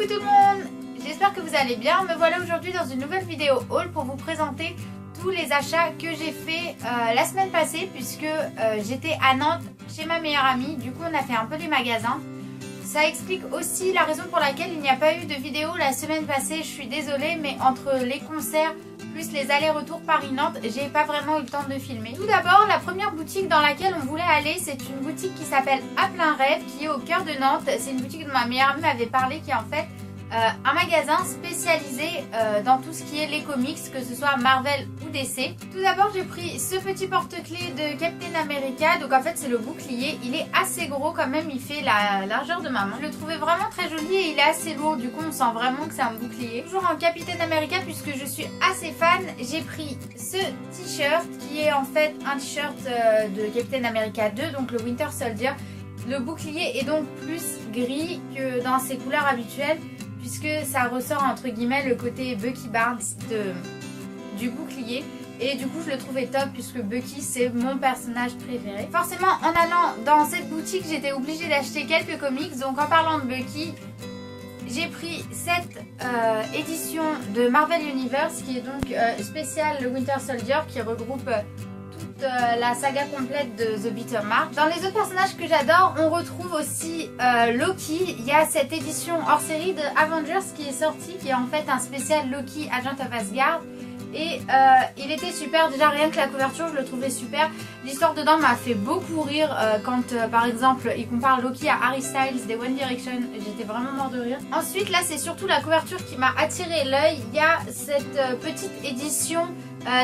Coucou tout le monde, j'espère que vous allez bien. Me voilà aujourd'hui dans une nouvelle vidéo haul pour vous présenter tous les achats que j'ai fait la semaine passée, puisque j'étais à Nantes chez ma meilleure amie. Du coup on a fait un peu les magasins. Ça explique aussi la raison pour laquelle il n'y a pas eu de vidéo la semaine passée. Je suis désolée, mais entre les concerts plus les allers-retours Paris-Nantes, j'ai pas vraiment eu le temps de filmer. Tout d'abord, la première boutique dans laquelle on voulait aller, c'est une boutique qui s'appelle À Plein Rêve, qui est au cœur de Nantes. C'est une boutique dont ma meilleure amie m'avait parlé, qui est en fait un magasin spécialisé dans tout ce qui est les comics, que ce soit Marvel ou DC. Tout d'abord, j'ai pris ce petit porte-clés de Captain America. Donc en fait, c'est le bouclier. Il est assez gros quand même, il fait la largeur de ma main. Je le trouvais vraiment très joli et il est assez lourd. Du coup, on sent vraiment que c'est un bouclier. Toujours en Captain America, puisque je suis assez fan, j'ai pris ce t-shirt qui est en fait un t-shirt de Captain America 2, donc le Winter Soldier. Le bouclier est donc plus gris que dans ses couleurs habituelles, puisque ça ressort entre guillemets le côté Bucky Barnes du bouclier. Et du coup je le trouvais top, puisque Bucky c'est mon personnage préféré. Forcément, en allant dans cette boutique, j'étais obligée d'acheter quelques comics. Donc en parlant de Bucky, j'ai pris cette édition de Marvel Universe, qui est donc spéciale le Winter Soldier, qui regroupe la saga complète de The Bitter Mark. Dans les autres personnages que j'adore, on retrouve aussi Loki. Il y a cette édition hors série de Avengers qui est sortie, qui est en fait un spécial Loki Agent of Asgard. Et il était super, déjà rien que la couverture je le trouvais super. L'histoire dedans m'a fait beaucoup rire quand par exemple il compare Loki à Harry Styles des One Direction. J'étais vraiment mort de rire. Ensuite là c'est surtout la couverture qui m'a attiré l'œil. Il y a cette petite édition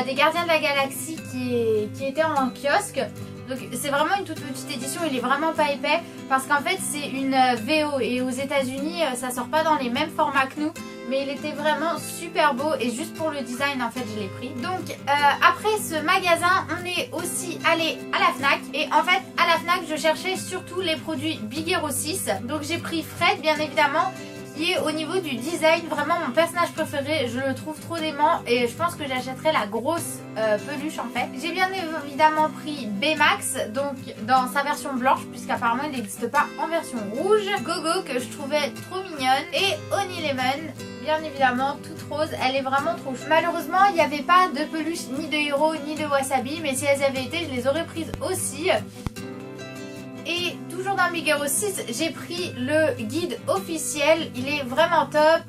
des Gardiens de la Galaxie qui était en kiosque. Donc c'est vraiment une toute petite édition, il est vraiment pas épais, parce qu'en fait c'est une VO et aux États-Unis ça sort pas dans les mêmes formats que nous. Mais il était vraiment super beau et juste pour le design en fait je l'ai pris. Donc après ce magasin on est aussi allé à la Fnac. Et en fait à la Fnac je cherchais surtout les produits Big Hero 6. Donc j'ai pris Fred bien évidemment, qui est au niveau du design vraiment mon personnage préféré. Je le trouve trop dément et je pense que j'achèterai la grosse peluche en fait. J'ai bien évidemment pris Baymax, donc dans sa version blanche, puisqu'apparemment il n'existe pas en version rouge. Gogo, que je trouvais trop mignonne, et Honey Lemon, bien évidemment toute rose, elle est vraiment trop chou. Malheureusement il n'y avait pas de peluche ni de héros ni de wasabi, mais si elles avaient été je les aurais prises aussi. Et toujours dans Big Hero 6, j'ai pris le guide officiel. Il est vraiment top.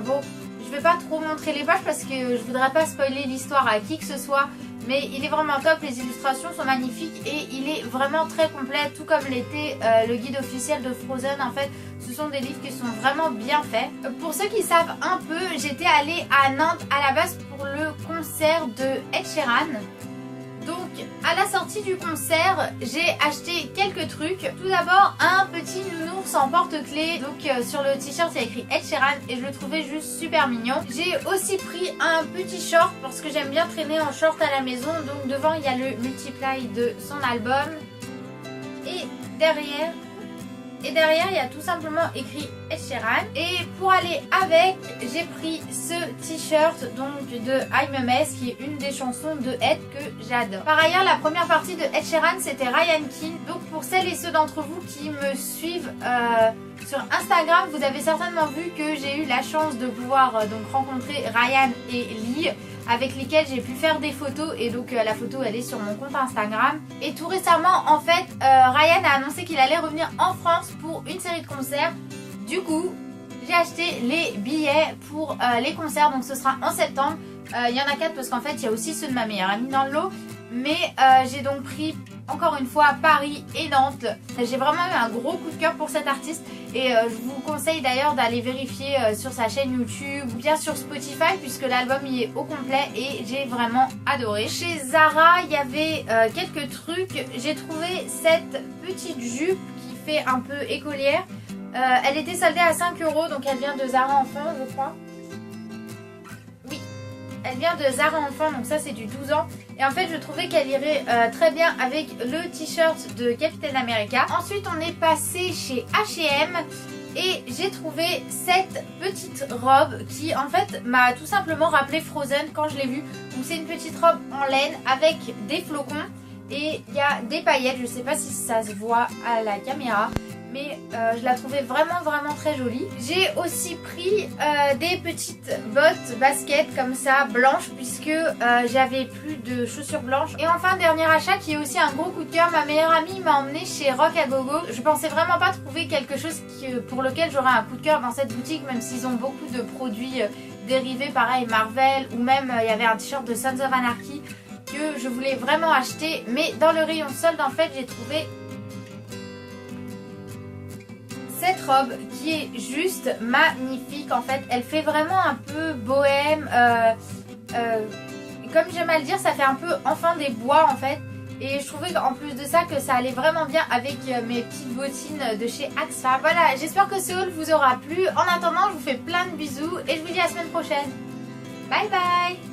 Bon, je vais pas trop montrer les pages parce que je voudrais pas spoiler l'histoire à qui que ce soit. Mais il est vraiment top, les illustrations sont magnifiques et il est vraiment très complet, tout comme l'était le guide officiel de Frozen. En fait, ce sont des livres qui sont vraiment bien faits. Pour ceux qui savent un peu, j'étais allée à Nantes à la base pour le concert de Ed Sheeran. Donc à la sortie du concert, j'ai acheté quelques trucs. Tout d'abord un petit nounours en porte-clés. Donc sur le t-shirt il y a écrit Ed Sheeran et je le trouvais juste super mignon. J'ai aussi pris un petit short parce que j'aime bien traîner en short à la maison. Donc devant il y a le multiply de son album. Et derrière il y a tout simplement écrit Ed Sheeran. Et pour aller avec, j'ai pris ce t-shirt donc de I'm a Mess, qui est une des chansons de Ed que j'adore. Par ailleurs, la première partie de Ed Sheeran c'était Ryan King. Donc pour celles et ceux d'entre vous qui me suivent sur Instagram, vous avez certainement vu que j'ai eu la chance de pouvoir donc rencontrer Ryan et Lee, avec lesquels j'ai pu faire des photos. Et donc la photo elle est sur mon compte Instagram. Et tout récemment en fait Ryan a annoncé qu'il allait revenir en France pour une série de concerts. Du coup j'ai acheté les billets pour les concerts, donc ce sera en septembre. Il y en a 4 parce qu'en fait il y a aussi ceux de ma meilleure amie dans le lot. Mais j'ai donc pris encore une fois Paris et Nantes. J'ai vraiment eu un gros coup de cœur pour cet artiste. Et je vous conseille d'ailleurs d'aller vérifier sur sa chaîne YouTube ou bien sur Spotify, puisque l'album y est au complet et j'ai vraiment adoré. Chez Zara il y avait quelques trucs. J'ai trouvé cette petite jupe qui fait un peu écolière. Elle était soldée à 5 €, donc elle vient de Zara Enfant je crois. Elle vient de Zara Enfant, donc ça c'est du 12 ans. Et en fait je trouvais qu'elle irait très bien avec le t-shirt de Captain America. Ensuite on est passé chez H&M et j'ai trouvé cette petite robe qui en fait m'a tout simplement rappelé Frozen quand je l'ai vue. Donc c'est une petite robe en laine avec des flocons et il y a des paillettes. Je sais pas si ça se voit à la caméra, mais je la trouvais vraiment très jolie. J'ai aussi pris des petites bottes baskets comme ça blanches puisque j'avais plus de chaussures blanches. Et enfin dernier achat qui est aussi un gros coup de cœur, ma meilleure amie m'a emmené chez Rock à Gogo. Je pensais vraiment pas trouver quelque chose pour lequel j'aurais un coup de cœur dans cette boutique, même s'ils ont beaucoup de produits dérivés, pareil Marvel, ou même il y avait un t-shirt de Sons of Anarchy que je voulais vraiment acheter, mais dans le rayon solde en fait j'ai trouvé cette robe qui est juste magnifique. En fait elle fait vraiment un peu bohème, comme j'aime à le dire, ça fait un peu enfant des bois en fait. Et je trouvais qu'en plus de ça que ça allait vraiment bien avec mes petites bottines de chez Axe Fab. Voilà, j'espère que ce haul vous aura plu. En attendant, je vous fais plein de bisous et je vous dis à la semaine prochaine. Bye bye.